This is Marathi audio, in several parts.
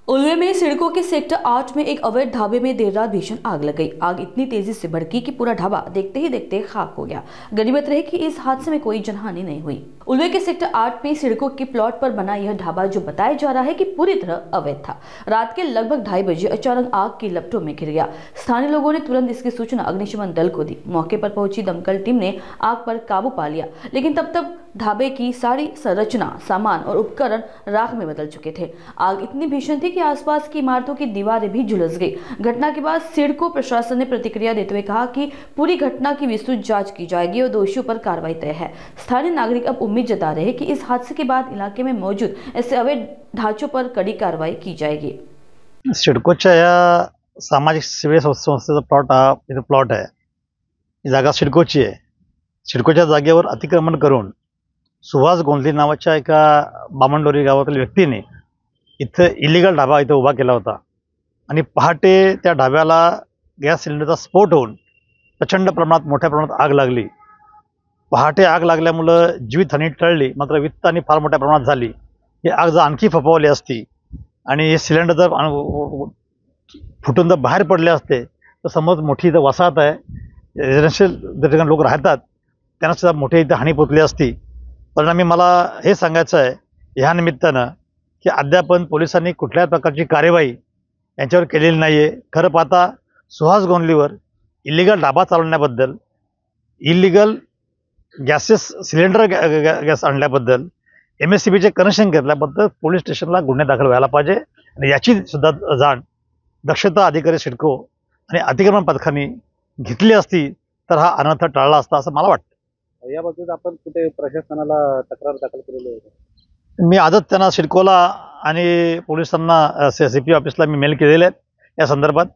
उल्वे में सिडको के सेक्टर 8 में एक अवैध ढाबे में देर रात भीषण आग लग गई। आग इतनी तेजी से भड़की कि पूरा ढाबा देखते ही देखते खाक हो गया। गनीमत रहे कि इस हादसे में कोई जनहानि नहीं हुई। उल्वे के सेक्टर 8 में सिडको के प्लॉट पर बना यह ढाबा, जो बताया जा रहा है कि पूरी तरह अवैध था, रात के लगभग 2:30 बजे अचानक आग की लपटों में घिर गया। स्थानीय लोगों ने तुरंत इसकी सूचना अग्निशमन दल को दी। मौके पर पहुंची दमकल टीम ने आग पर काबू पा लिया, लेकिन तब तक ढाबे की सारी संरचना, सामान और उपकरण राख में बदल चुके थे। आग इतनी भीषण थी कि आसपास की इमारतों की दीवारें भी झुलस गई। घटना के बाद सिडको प्रशासन ने प्रतिक्रिया देते हुए कहा कि पूरी घटना की विस्तृत जांच की जाएगी और दोषियों पर कार्रवाई तय है। स्थानीय नागरिक अब उम्मीद जता रहे हैं कि इस हादसे के बाद इलाके में मौजूद ऐसे अवैध ढांचों पर कड़ी कार्रवाई की जाएगी। सिडकोच्या या सामाजिक सेवे संस्थेचा प्लॉट आहे। ही जागा सिडकोची आहे। सिडकोच्या जागेवर अतिक्रमण करून सुहास गोंधले नावाच्या एका बामणडोरी गावातील व्यक्तीने इथं इलिगल ढाबा इथं उभा केला होता आणि पहाटे त्या ढाब्याला गॅस सिलेंडरचा स्फोट होऊन प्रचंड प्रमाणात मोठ्या प्रमाणात आग लागली। पहाटे आग लागल्यामुळं जीवितहानी टळली, मात्र वित्तहानी फार मोठ्या प्रमाणात झाली। ही आग जर आणखी फोफावली असती आणि हे सिलेंडर जर फुटून जर बाहेर पडले असते तर समज मोठी इथं वसाहत आहे, रेसिडेन्शियल ज्या ठिकाणी लोक राहतात त्यांना सुद्धा मोठी इथं हानी पोचली असती। परिणामी मला हे सांगायचं आहे ह्या निमित्तानं की अद्यापन पोलिसांनी कुठल्याच प्रकारची कार्यवाही यांच्यावर केलेली नाही आहे। खरं पाहता सुहास गोंधलीवर इलिगल ढाबा चालवण्याबद्दल, इलिगल सिलेंडर गॅस आणल्याबद्दल, MSCBचे कनेक्शन घेतल्याबद्दल पोलीस स्टेशनला गुन्हे दाखल व्हायला पाहिजे आणि याची सुद्धा जाण दक्षता अधिकारी सिडको आणि अतिक्रमण पथकाने घेतली असती तर हा अनर्थ टळला असता असं मला वाटतं। याबाबतीत आपण कुठे प्रशासनाला तक्रार दाखल केलेली आहे? मी आजच त्यांना सिडकोला आणि पोलिसांना CP ऑफिसला मी मेल केलेले आहेत या संदर्भात।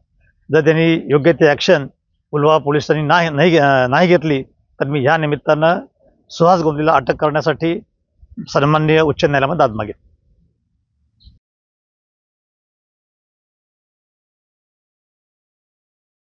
जर त्यांनी योग्य ते ॲक्शन उल्वा पोलिसांनी नाही घेतली तर मी ह्या निमित्तानं सुहास गोंधलीला अटक करण्यासाठी सन्माननीय उच्च न्यायालयामध्ये दाद मागेन।